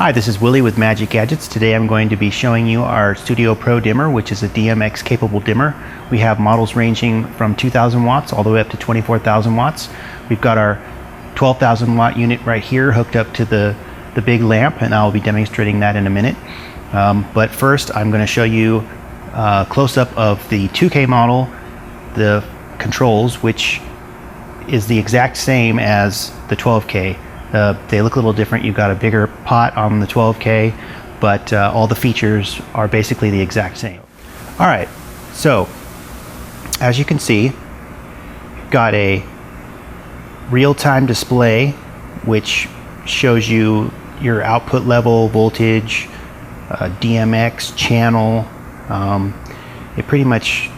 Hi, this is Willie with Magic Gadgets. Today I'm going to be showing you our Studio PRODimmer, which is a DMX capable dimmer. We have models ranging from 2,000 watts all the way up to 24,000 watts. We've got our 12,000 watt unit right here hooked up to the big lamp, and I'll be demonstrating that in a minute. But first I'm going to show you a close-up of the 2K model, the controls, which is the exact same as the 12K. They look a little different. You've got a bigger pot on the 12K, but all the features are basically the exact same. All right, so as you can see, you've got a real-time display which shows you your output level, voltage, DMX, channel. It pretty much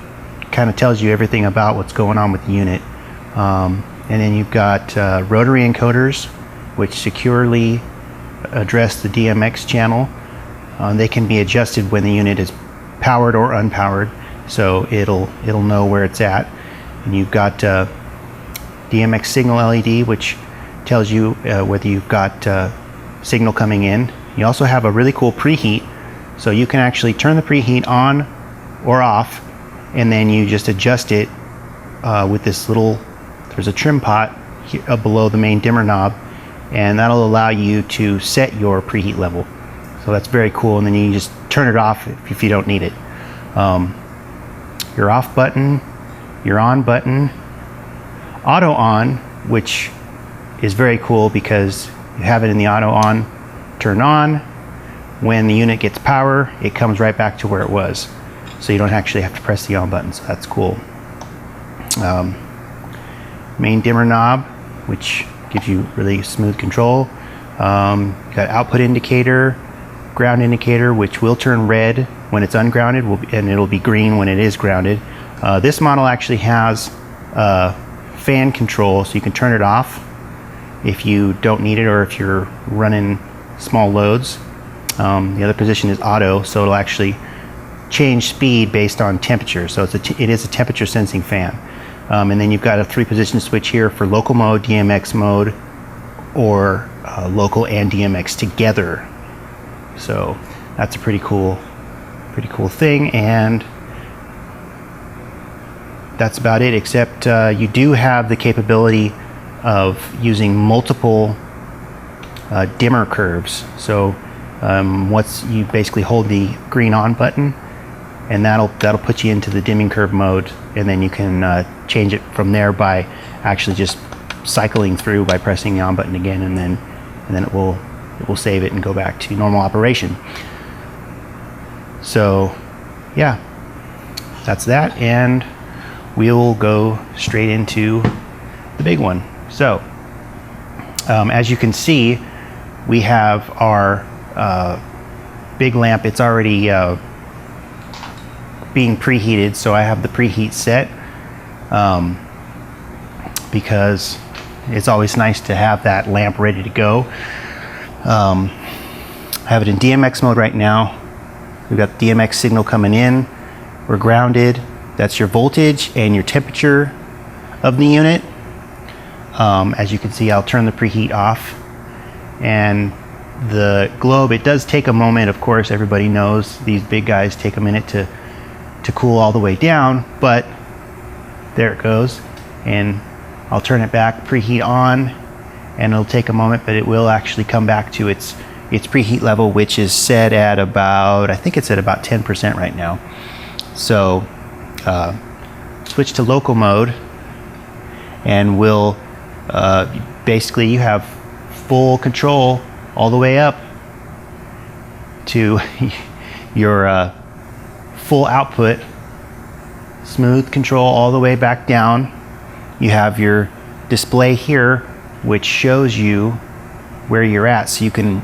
kind of tells you everything about what's going on with the unit. And then you've got rotary encoders which securely address the DMX channel. They can be adjusted when the unit is powered or unpowered, so it'll know where it's at. And you've got DMX signal LED, which tells you whether you've got signal coming in. You also have a really cool preheat, so you can actually turn the preheat on or off, and then you just adjust it with this little, there's a trim pot here, below the main dimmer knob, and that'll allow you to set your preheat level. So that's very cool, and then you just turn it off if you don't need it. Your off button, your on button, auto on, which is very cool because you have it in the auto on, turn on. When the unit gets power, it comes right back to where it was, so you don't actually have to press the on button, so that's cool. Main dimmer knob, which gives you really smooth control. Got output indicator, ground indicator, which will turn red when it's ungrounded, and it'll be green when it is grounded. This model actually has fan control, so you can turn it off if you don't need it or if you're running small loads. The other position is auto, so it'll actually change speed based on temperature. So it is a temperature sensing fan. And then you've got a 3-position switch here for local mode, DMX mode, or local and DMX together. So that's a pretty cool thing, and that's about it, except you do have the capability of using multiple dimmer curves. So once you basically hold the green on button, and that'll put you into the dimming curve mode, and then you can change it from there by actually just cycling through by pressing the on button again, and then it will save it and go back to normal operation. So yeah, that's that, and we'll go straight into the big one. So as you can see, we have our big lamp. It's already being preheated, so I have the preheat set because it's always nice to have that lamp ready to go. I have it in DMX mode right now. We've got the DMX signal coming in. We're grounded. That's your voltage and your temperature of the unit. As you can see, I'll turn the preheat off. And the globe, it does take a moment, of course. Everybody knows these big guys take a minute to cool all the way down, but there it goes. And I'll turn it back, preheat on, and it'll take a moment, but it will actually come back to its preheat level, which is set at about, I think it's at about 10% right now. So switch to local mode, and we'll basically, you have full control all the way up to your full output, smooth control all the way back down. You have your display here which shows you where you're at, so you can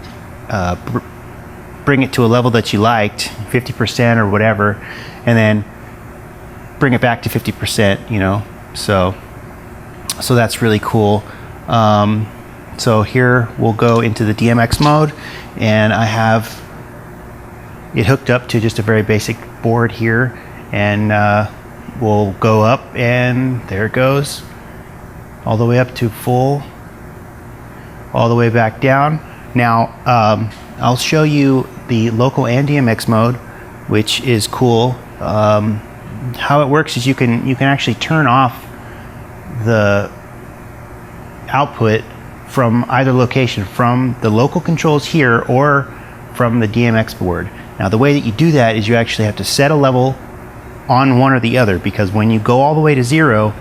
bring it to a level that you liked, 50% or whatever, and then bring it back to 50%, you know. So that's really cool. So here we'll go into the DMX mode, and I have it hooked up to just a very basic board here, and we'll go up, and there it goes, all the way up to full, all the way back down. Now I'll show you the local and DMX mode, which is cool. How it works is you can actually turn off the output from either location, from the local controls here or from the DMX board. Now the way that you do that is you actually have to set a level on one or the other, because when you go all the way to 0,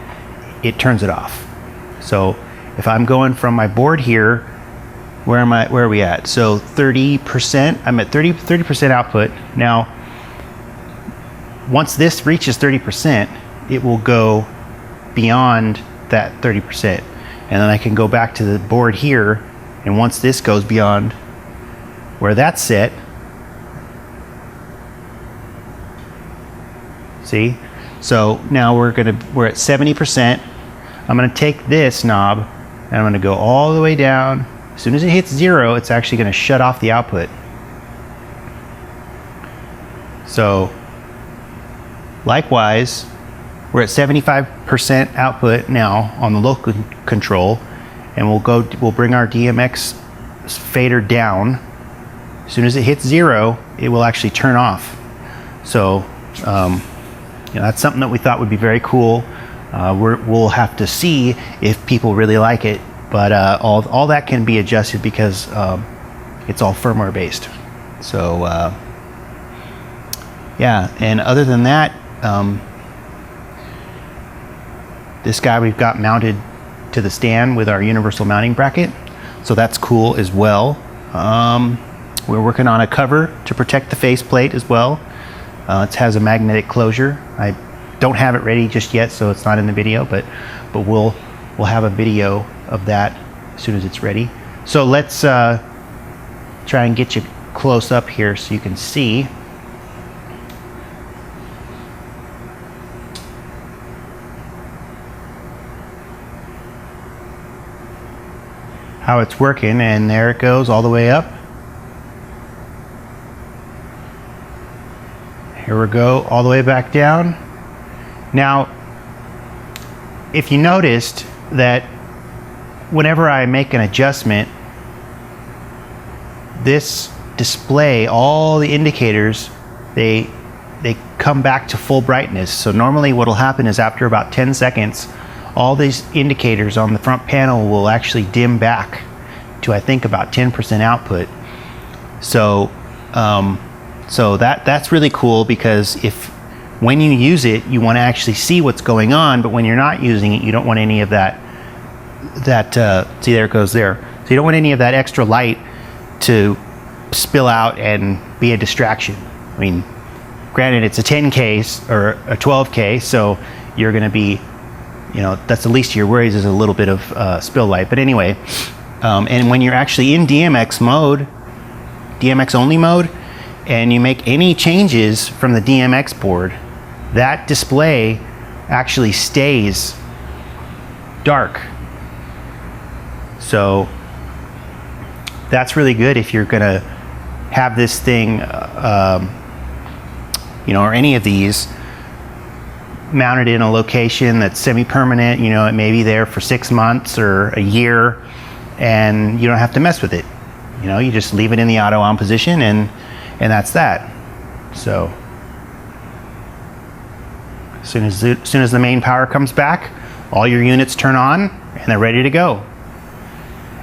it turns it off. So if I'm going from my board here, where are we at? So 30%, I'm at 30% output. Now once this reaches 30%, it will go beyond that 30%. And then I can go back to the board here, and once this goes beyond where that's set, see? So now we're at 70%. I'm gonna take this knob and I'm gonna go all the way down. As soon as it hits 0, it's actually gonna shut off the output. So likewise, we're at 75% output now on the local control, and we'll bring our DMX fader down. As soon as it hits 0, it will actually turn off. So that's something that we thought would be very cool. We'll have to see if people really like it, but all that can be adjusted because it's all firmware based. So yeah, and other than that, this guy we've got mounted to the stand with our universal mounting bracket, so that's cool as well. We're working on a cover to protect the faceplate as well. It has a magnetic closure. I don't have it ready just yet, so it's not in the video, but we'll have a video of that as soon as it's ready. So let's try and get you close up here so you can see. How it's working, and there it goes all the way up. Here we go, all the way back down. Now, if you noticed that whenever I make an adjustment, this display, all the indicators, they come back to full brightness. So normally what'll happen is after about 10 seconds, all these indicators on the front panel will actually dim back to, I think, about 10% output. So that's really cool, because when you use it, you want to actually see what's going on, but when you're not using it, you don't want any of that see, there it goes there. So you don't want any of that extra light to spill out and be a distraction. I mean, granted, it's a 10K or a 12K, so you're going to be, that's the least of your worries, is a little bit of spill light. But anyway, and when you're actually in DMX mode, DMX only mode, and you make any changes from the DMX board, that display actually stays dark. So that's really good if you're gonna have this thing, or any of these mounted in a location that's semi-permanent. It may be there for 6 months or a year, and you don't have to mess with it. You just leave it in the auto on position, and that's that. So as soon as the main power comes back, all your units turn on and they're ready to go.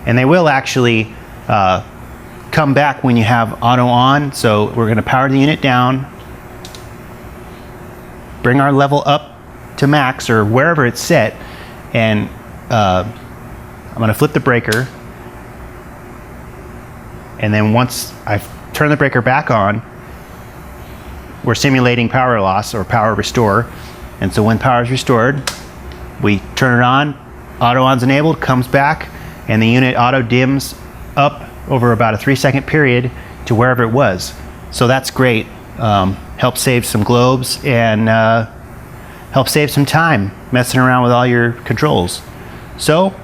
And they will actually come back when you have auto on. So we're going to power the unit down, bring our level up to max or wherever it's set, and I'm going to flip the breaker. And then once I've turned the breaker back on, we're simulating power loss or power restore. And so when power is restored, we turn it on, auto on's enabled, comes back, and the unit auto dims up over about a 3-second period to wherever it was. So that's great. Helps save some globes and helps save some time messing around with all your controls. So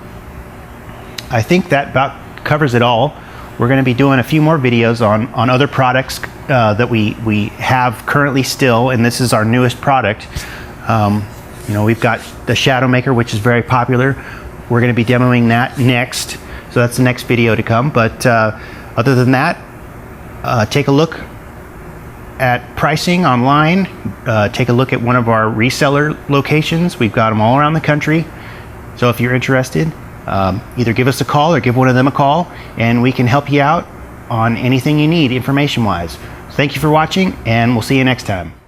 I think that about covers it all. We're going to be doing a few more videos on other products that we have currently still, and this is our newest product. We've got the Shadow Maker, which is very popular. We're going to be demoing that next. So that's the next video to come. But other than that, take a look at pricing online. Take a look at one of our reseller locations. We've got them all around the country. So if you're interested, either give us a call or give one of them a call, and we can help you out on anything you need information-wise. Thank you for watching, and we'll see you next time.